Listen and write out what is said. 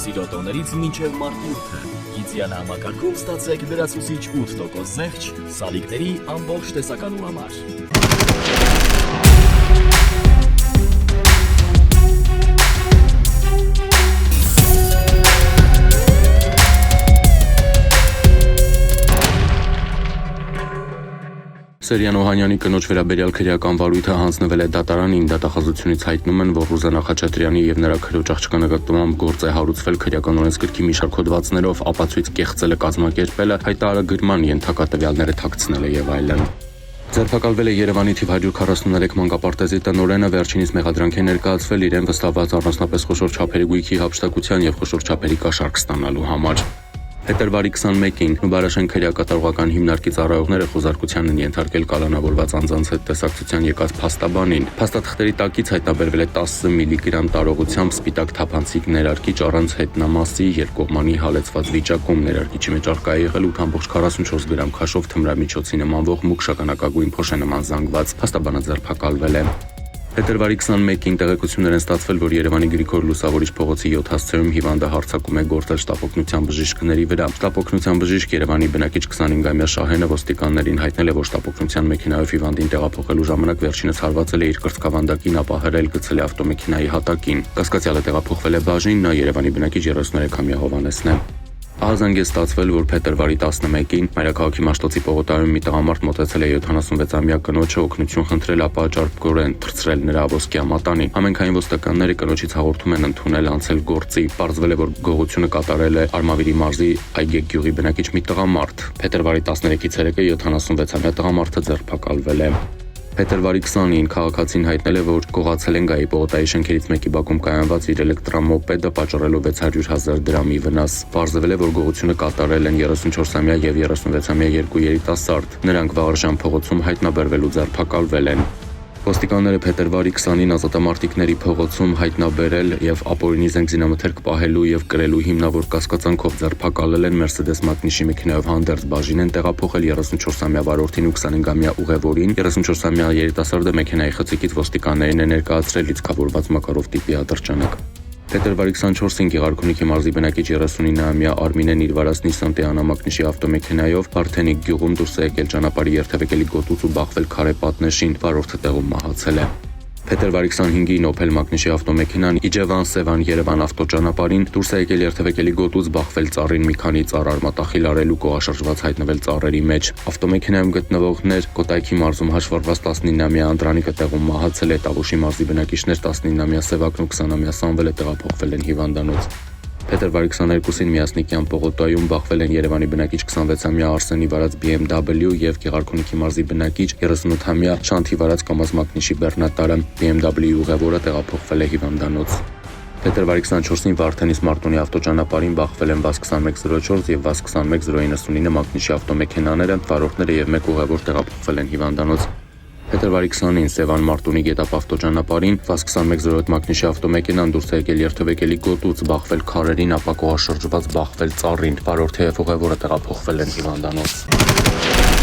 Սիրոտոներից մինչև մարտիրքը։ Գիծյանը համակարգում ստացեք լրացուցիչ 8% զեղչ սալիկների ամբողջ տեսականու համար։ Սերյան Օհանյանի կնոջ վերաբերյալ քրեական վարույթը հանձնվել է դատարանին։ Դատախազությունից հայտնում են, որ Ռուզանա Խաչատրյանի եւ նրա քրոջ աղջկա նկատմամբ գործ է հարուցվել քրեական օրենսգրքի մի շարք հոդվածներով, ապացույց կեղծելը, կազմակերպելը, հայտարարագրման ենթակա տվյալները թաքցնելը եւ այլն։ Ձերբակալվել է Երևանի թիվ 143 մանկապարտեզի տնօրենը, վերջինիս մեղադրանք է ներկայացվել իրեն վստահված առանձնապես խոշոր չափերի գույքի հափշտակության եւ խոշոր չափերի կաշառք ստանալու համար։ Փետրվարի 21-ին Նուբարաշեն քրեակատարողական հիմնարկի ծառայողները խոզարկության են ենթարկել կալանավորված անձանց հետ տեսակցության եկած փաստաբանին։ Փաստաթղթերի տակից հայտնաբերվել է 10 միլիգրամ տարողությամբ սպիտակ թափանցիկ ներարկիչ առանց հետնամասի երկկողմանի հալեցված վիճակում։ Ներարկիչի մեջ առկա է եղել 8.44 գրամ քաշով թմրամիջոցի նմանվող մուգ շագանակագույն փոշե նման զանգված։ Փաստաբանը ձերբակալվել է։ Փետրվարի 21-ին տեղեկություններ են ստացվել, որ Երևանի Գրիգոր Լուսավորիչ փողոցի 7 հասցեում հիվանդը հարձակում է գործել շտապօգնության բժիշկների վրա։ Շտապօգնության բժիշկ Երևանի բնակիչ 25-ամյա Շահենը ոստիկաններին հայտնել է, որ շտապօգնության մեքենայով հիվանդին տեղափոխելու ժամանակ վերջինս հարվածել է իր կրծքավանդակին, ապա հրել գցել է ավտոմեքենայի հատակին։ Կասկածյալը տեղափոխվել է բաժին, նա Երևանի բնակիչ 33-ամյա Հովհաննեսն է։ Ահազանգ է ստացվել, որ փետրվարի 11-ին Մայրաքաղաքի Մաշտոցի պողոտայում մի տղամարդ մոտեցել է 76-ամյա կնոջը օգնություն խնդրել, ապա ճարպկորեն թռցրել նրա ոսկյա մատանին։ Ամենքային ոստիկանները կնոջից հաղորդում են ընդունել անցել գործի։ Պարզվել է, որ գողությունը կատարել է Արմավիրի մարզի Այգեկ գյուղի բնակիչ մի տղամարդ։ Փետրվարի 13-ից ցերեկը 76-ամյա տղամարդը ձերբակալվել է։ Փետրվարի 20-ին քաղաքացին հայտնել է, որ գողացել են Գայի պողոտայի շենքերից մեկի բակում կայանված իր էլեկտրամոպեդը, պատճառելով 600,000 դրամի վնաս։ Պարզվել է, որ գողությունը կատարել են 34-ամյա եւ 36-ամյա երկու երիտասարդ։ Նրանք Վաղարժան փողոցում հայտնաբերվել ու ձերբակալվել են։ Ոստիկանները փետրվարի 20-ին ազատամարտիկների փողոցում հայտնաբերել եւ ապօրինի զենք զինամթերք պահելու եւ կրելու հիմնավոր կասկածանքով ձերբակալել են Mercedes Magnus-ի մեքենայով հանդերձ բաժին են տեղափոխել 34-ամյա վարորդին ու 25-ամյա ուղևորին։ 34-ամյա երիտասարդը մեքենայի խցիկից ոստիկաններին է ներկայացրել լիցքավորված Մակարով տիպի ատրճանակ։ Փետրվարի 24-ին Գեղարքունիքի մարզի բնակիչ 39-ամյա Արմինեն իր վարած Nissan Teana Magnus-ի ավտոմեքենայով Փարթենիկ գյուղում դուրս է եկել ճանապարհի երթևեկելի գոտուց ու բախվել քարե պատնեշին, վարորդը տեղում մահացել է։ Փետրվարի 25-ին Opel Magnus-ի ավտոմեքենան Իջևան-Սևան-Երևան ավտոճանապարհին դուրս է եկել երթևեկելի գոտուց, բախվել ծառին, մի քանի ծառ արմատախիլ արելու կողաշրջված հայտնվել ծառերի մեջ։ Ավտոմեքենայում գտնվողներ Կոտայքի մարզում հաշվառված 19-ամյա Անդրանիկը տեղում մահացել է, Տավուշի մարզի բնակիչներ 19-ամյա Սևակն ու 20-ամյա Սամվելը տեղափոխվել են հիվանդանոց։ Փետրվարի 22-ին Միասնիկյան պողոտայում բախվել են Երևանի բնակիչ 26-ամյա Արսենի վարած BMW եւ Գեղարքունիքի մարզի բնակիչ 38-ամյա Շանթի վարած Կամազ Մակնիշի բեռնատարը։ BMW ուղևորը տեղափոխվել է հիվանդանոց։ Փետրվարի 24-ին Վարդենիս Մարտունի ավտոճանապարհին բախվել են VAZ 2104 եւ VAZ 21099 Մակնիշի ավտոմեքենաները, վարորդները եւ մեկ ուղևոր տեղափոխվել են հիվանդանոց։ Փետրվարի 20-ին Սևան Մարտունի Գետապ ավտոճանապարհին VAZ 2108 Մակնիշի ավտոմեքենան դուրս է եկել երթևեկելի գոտուց, բախվել քարերին, ապա կողաշրջված բախվել ծառին, վարորդը եւ ուղևորը տեղափոխվել են հիվանդանոց։